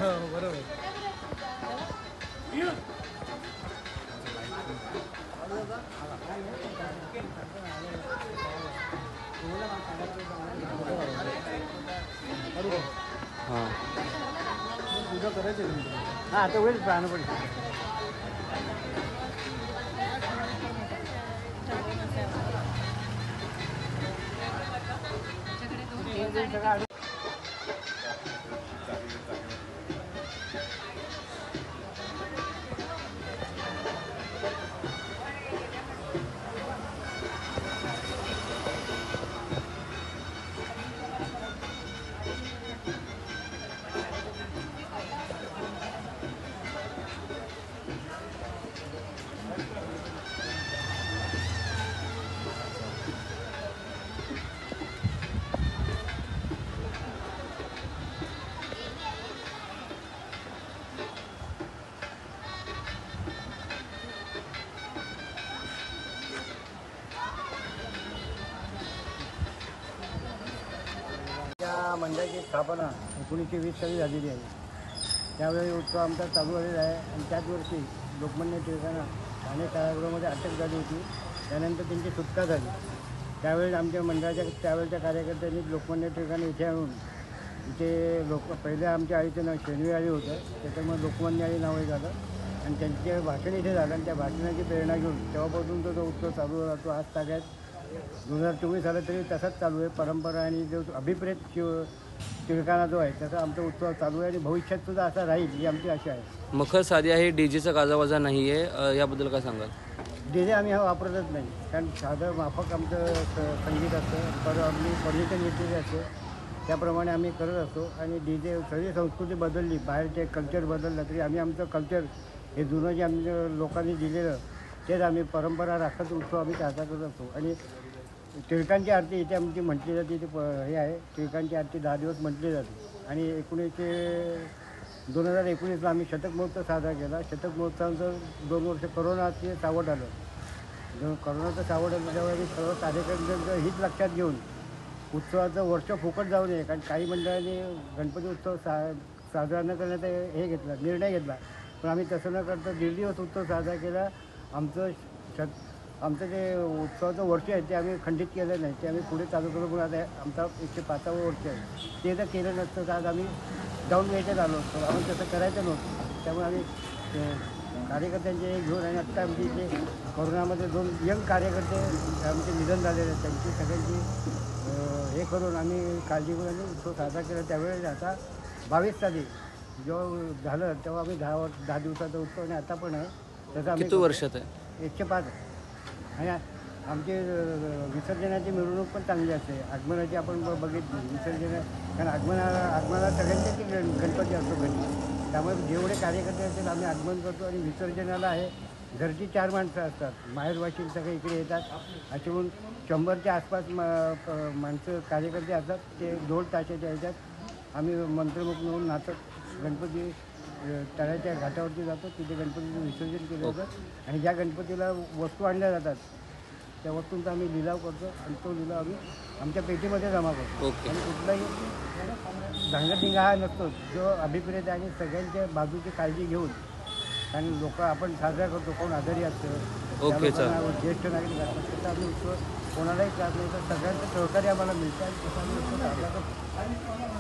हो बरोबर. हां पूजा करायची हां आता होईल प्राण पण त्या मंडळाची स्थापना 1920 साली झालेली आहे. त्यावेळी उत्सव आमचा चालू झालेला आहे आणि त्याच वर्षी लोकमान्य टिळकांना ठाणे कारागृहामध्ये अटक झाली होती. त्यानंतर त्यांची सुटका झाली. त्यावेळी आमच्या मंडळाच्या त्यावेळच्या कार्यकर्त्यांनी लोकमान्य टिळकांना इथे आणून इथे पहिल्या आमच्या आळीचं नाव शेनवी आळी होतं, त्याच्यामुळे लोकमान्य आळी नाव हे झालं आणि त्यांचे भाषण इथे झालं आणि त्या भाषणाची प्रेरणा घेऊन तेव्हापासून तो उत्सव चालू राहतो. आज ताग्यात 2024 आलं तरी तसाच चालू आहे. परंपरा आणि जो अभिप्रेत टिळकांना जो आहे त्याचा आमचा उत्सव चालू आहे आणि भविष्यात सुद्धा असा राहील ही आमची आशा आहे. मखर साधी आहे, डीजेचा गाजावाजा नाही आहे, याबद्दल काय सांगाल? डीजे आम्ही हा वापरतच नाही, कारण साधं माफक आमचं संगीत असतं, पर आपली परमिशन घेतलेली असते त्याप्रमाणे आम्ही करत असतो. आणि डीजे सगळी संस्कृती बदलली, बाहेरचे कल्चर बदललं तरी आम्ही आमचं कल्चर हे जुनं जे आमच्या लोकांनी दिलेलं तेच आम्ही परंपरा राखत उत्सव आम्ही साजरा करत असतो. आणि टिळकांची आरती इथे आमची म्हटली जाते, इथे हे आहे टिळकांची आरती 10 दिवस म्हटली जाते. आणि 2019ला आम्ही शतक महोत्सव साजरा केला. शतक महोत्सवाचं 2 वर्ष कोरोनाचे सावट आलं. जेव्हा कोरोनाचं सावट आलं तेव्हा आम्ही सर्व कार्यकर्त्यांचं हित लक्षात घेऊन उत्सवाचं वर्ष फुकट जाऊ नये, कारण काही मंडळांनी गणपती उत्सव साजरा न करण्याचा निर्णय घेतला. पण आम्ही तसं न करता 1.5 दिवस उत्सव साजरा केला. आमचं जे उत्सवाचं वर्ष आहे ते आम्ही खंडित केलं नाही, ते आम्ही पुढे चालू करू. पण आता आमचा 105वं वर्ष आहे, ते जर केलं नसतं तर आज आम्ही जाऊन यायच्यात आलो असतो. आम्ही तसं करायचं नव्हतं. त्यामुळे आम्ही कार्यकर्त्यांचे घेऊन आणि आत्ता आमची इथे कोरोनामध्ये 2 यंग कार्यकर्ते आमचे निधन झालेले आहेत, त्यांची सगळ्यांची हे करून आम्ही काळजी करून आणि उत्सव साजरा केला. त्यावेळेस आता 22 तारीख जेव्हा झालं तेव्हा आम्ही 10 दिवसाचा उत्सव आणि आता पण आहे त्याचा आम्ही किती वर्षात आहे? 105 आणि आमची विसर्जनाची मिरवणूक पण चांगली असते. आगमनाची आपण बघितली विसर्जन, कारण आगमनाला सगळ्यांचे गणपती असतो घरी, त्यामुळे जेवढे कार्यकर्ते असतील आम्ही आगमन करतो. आणि विसर्जनाला आहे घरची 4 माणसं असतात, माहेरवाशील सगळे इकडे येतात. असे म्हणून 100च्या आसपास माणसं कार्यकर्ते असतात. ते ढोल ताशाच्या ह्याच्यात आम्ही मंत्रमुख म्हणून नाचत गणपती तळ्याच्या घाटावरती जातो, तिथे गणपतीचं विसर्जन केलं जातं. आणि ज्या गणपतीला वस्तू आणल्या जातात त्या वस्तूंचा आम्ही लिलाव करतो आणि तो लिलाव आम्ही आमच्या पेटीमध्ये जमा करतो. आणि कुठलाही धांगडधिंगा हा नसतो, जो अभिप्रेत आणि सगळ्यांच्या बाजूची काळजी घेऊन, कारण लोक आपण साजरा करतो, कोण आजारी असतं, ज्येष्ठ नागरिक असतात, तसं आम्ही उत्सव कोणालाही त्रास नाही तर सगळ्यांचं सहकार्य आम्हाला मिळतं आणि तसं आम्ही उत्सव साजरा करतो.